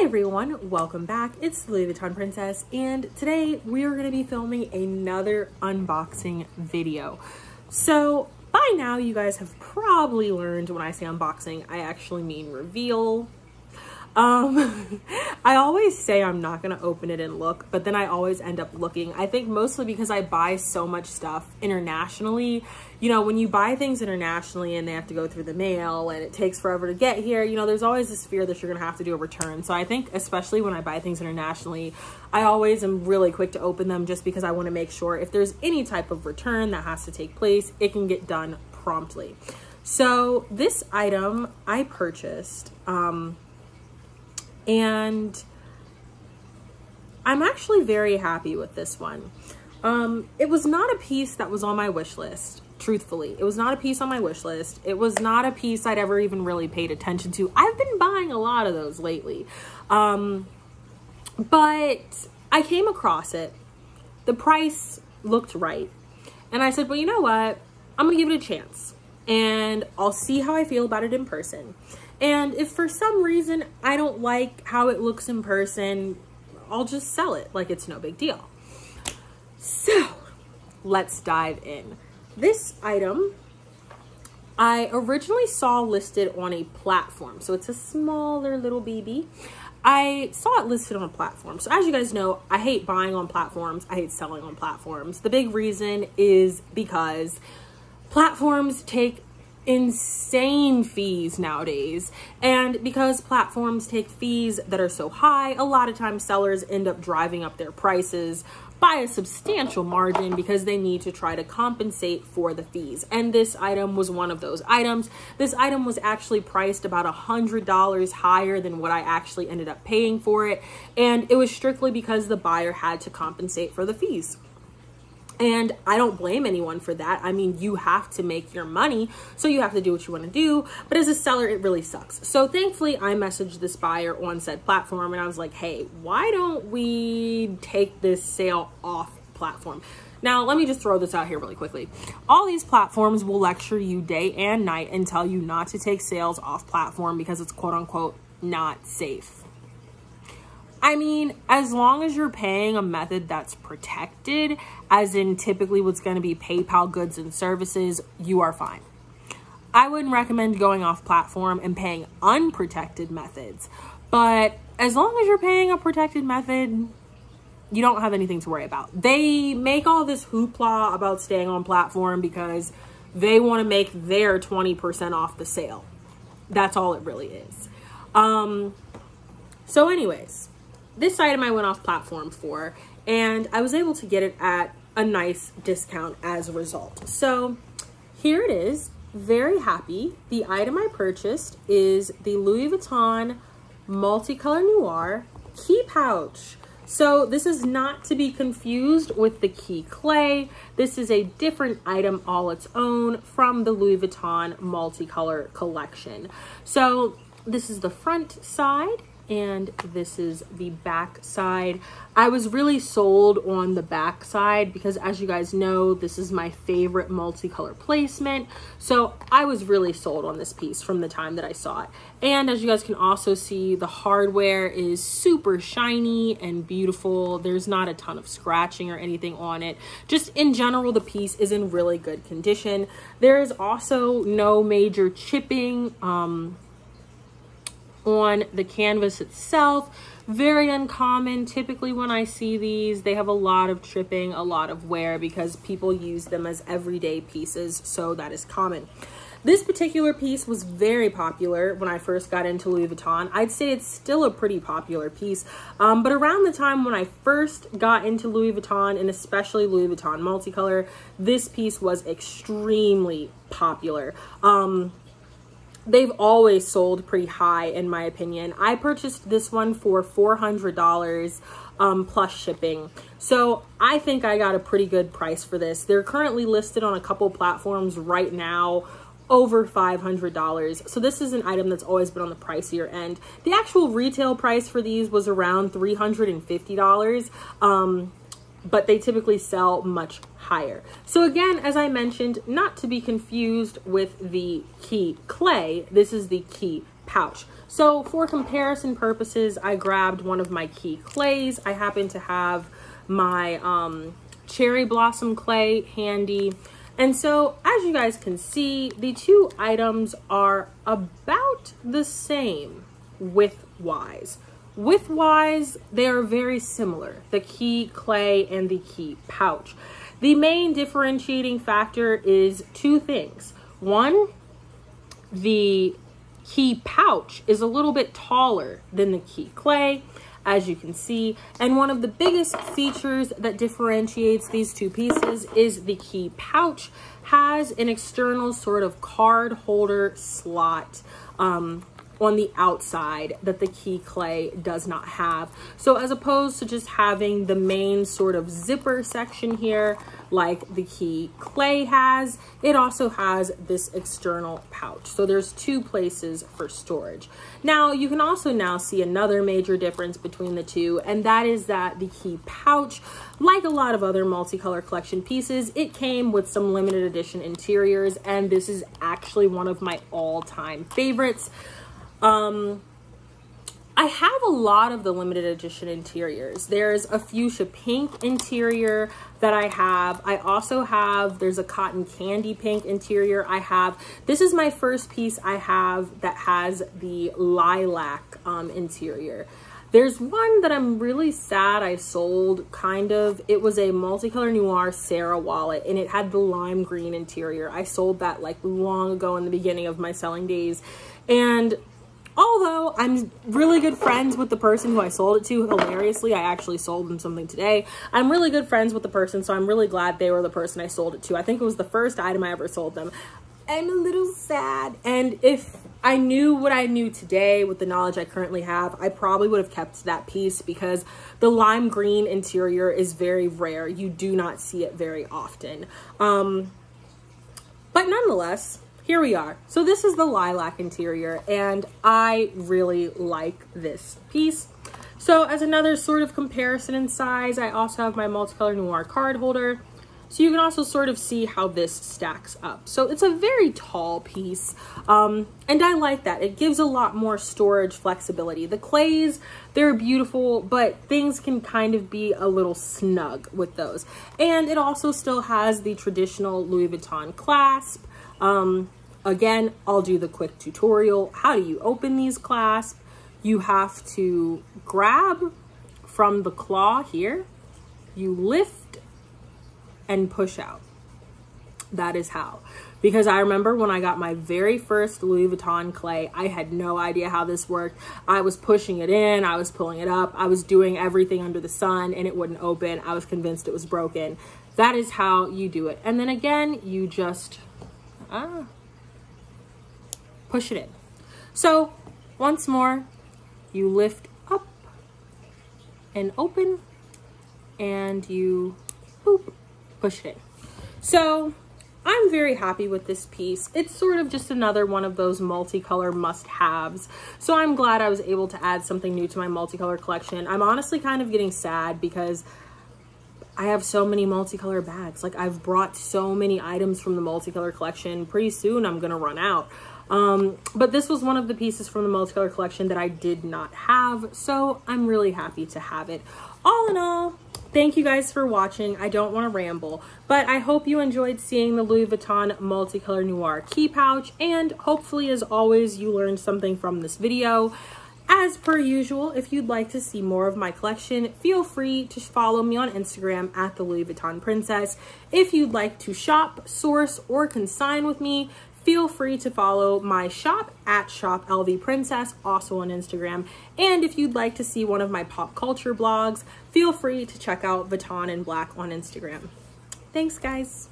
Hi everyone, welcome back. It's the Louis Vuitton Princess, and today we are going to be filming another unboxing video. So by now you guys have probably learned when I say unboxing, I actually mean reveal. I always say I'm not going to open it and look, but then I always end up looking. I think mostly because I buy so much stuff internationally. You know, when you buy things internationally and they have to go through the mail and it takes forever to get here, you know, there's always this fear that you're going to have to do a return. So I think especially when I buy things internationally, I always am really quick to open them just because I want to make sure if there's any type of return that has to take place, it can get done promptly. So this item I purchased, and I'm actually very happy with this one. It was not a piece that was on my wish list, truthfully. It was not a piece on my wish list. It was not a piece I'd ever even really paid attention to. I've been buying a lot of those lately. But I came across it. The price looked right. And I said, well, you know what? I'm gonna give it a chance and I'll see how I feel about it in person. And if for some reason I don't like how it looks in person, I'll just sell it like it's no big deal. So let's dive in. This item I originally saw listed on a platform. So it's a smaller little BB. I saw it listed on a platform. So as you guys know, I hate buying on platforms. I hate selling on platforms. The big reason is because platforms take insane fees nowadays, and because platforms take fees that are so high, a lot of times sellers end up driving up their prices by a substantial margin because they need to try to compensate for the fees. And this item was one of those items. This item was actually priced about $100 higher than what I actually ended up paying for it, and it was strictly because the buyer had to compensate for the fees. And I don't blame anyone for that. I mean, you have to make your money, so you have to do what you want to do. But as a seller, it really sucks. So thankfully, I messaged this buyer on said platform, and I was like, hey, why don't we take this sale off platform? Now, let me just throw this out here really quickly. All these platforms will lecture you day and night and tell you not to take sales off platform because it's quote unquote not safe. I mean, as long as you're paying a method that's protected, as in typically what's going to be PayPal goods and services, you are fine. I wouldn't recommend going off platform and paying unprotected methods, but as long as you're paying a protected method, you don't have anything to worry about. They make all this hoopla about staying on platform because they want to make their 20% off the sale. That's all it really is. So anyways, this item I went off platform for, and I was able to get it at a nice discount as a result. So here it is, very happy. The item I purchased is the Louis Vuitton Multicolore Noir key pouch. So this is not to be confused with the key clay. This is a different item all its own from the Louis Vuitton Multicolore collection. So this is the front side, and this is the back side. I was really sold on the back side because, as you guys know, this is my favorite multicolor placement. So I was really sold on this piece from the time that I saw it. And as you guys can also see, the hardware is super shiny and beautiful. There's not a ton of scratching or anything on it. Just in general, the piece is in really good condition. There is also no major chipping on the canvas itself. Very uncommon. Typically when I see these, they have a lot of tripping, a lot of wear because people use them as everyday pieces, so that is common. This particular piece was very popular when I first got into Louis Vuitton. I'd say it's still a pretty popular piece, but around the time when I first got into Louis Vuitton, and especially Louis Vuitton Multicolor, this piece was extremely popular. They've always sold pretty high, in my opinion. I purchased this one for $400 plus shipping. So I think I got a pretty good price for this. They're currently listed on a couple platforms right now, over $500. So this is an item that's always been on the pricier end. The actual retail price for these was around $350. But they typically sell much higher. So again, as I mentioned, not to be confused with the key clay, this is the key pouch. So for comparison purposes, I grabbed one of my key clays. I happen to have my cherry blossom clay handy. And so as you guys can see, the two items are about the same width-wise. Width-wise, they are very similar, the key clay and the key pouch. The main differentiating factor is two things. One, the key pouch is a little bit taller than the key clay, as you can see. And one of the biggest features that differentiates these two pieces is the key pouch has an external sort of card holder slot on the outside that the key clay does not have. So as opposed to just having the main sort of zipper section here like the key clay has, it also has this external pouch. So there's two places for storage. Now you can also now see another major difference between the two, and that is that the key pouch, like a lot of other multicolor collection pieces, it came with some limited edition interiors, and this is actually one of my all-time favorites. I have a lot of the limited edition interiors. There's a fuchsia pink interior that I have. I also have, there's a cotton candy pink interior I have. This is my first piece I have that has the lilac interior. There's one that I'm really sad I sold, kind of. It was a multicolor noir Sarah wallet, and it had the lime green interior. I sold that like long ago in the beginning of my selling days. And although I'm really good friends with the person who I sold it to, hilariously, I actually sold them something today. I'm really good friends with the person, so I'm really glad they were the person I sold it to. I think it was the first item I ever sold them. I'm a little sad. And if I knew what I knew today with the knowledge I currently have, I probably would have kept that piece because the lime green interior is very rare. You do not see it very often. But nonetheless, here we are. So this is the lilac interior, and I really like this piece. So as another sort of comparison in size, I also have my multicolor noir card holder. So you can also sort of see how this stacks up. So it's a very tall piece, and I like that. It gives a lot more storage flexibility. The clays, they're beautiful, but things can kind of be a little snug with those. And it also still has the traditional Louis Vuitton clasp. Again, I'll do the quick tutorial. How do you open these clasps? You have to grab from the claw here, you lift and push out. That is how. Because I remember when I got my very first Louis Vuitton clay, I had no idea how this worked. I was pushing it in, I was pulling it up, I was doing everything under the sun, and it wouldn't open. I was convinced it was broken. That is how you do it. And then again, you just push it in. So once more, you lift up and open, and you boop, push it in. So I'm very happy with this piece. It's sort of just another one of those multicolor must-haves. So I'm glad I was able to add something new to my multicolor collection. I'm honestly kind of getting sad because I have so many multicolor bags. Like, I've brought so many items from the multicolor collection. Pretty soon I'm gonna run out. But this was one of the pieces from the multicolor collection that I did not have, so I'm really happy to have it. All in all, thank you guys for watching. I don't want to ramble, but I hope you enjoyed seeing the Louis Vuitton Multicolor Noir key pouch, and hopefully, as always, you learned something from this video. As per usual, if you'd like to see more of my collection, feel free to follow me on Instagram at the Louis Vuitton Princess. If you'd like to shop, source, or consign with me, feel free to follow my shop at shoplvprincess, also on Instagram. And if you'd like to see one of my pop culture blogs, feel free to check out Vuitton in Black on Instagram. Thanks, guys.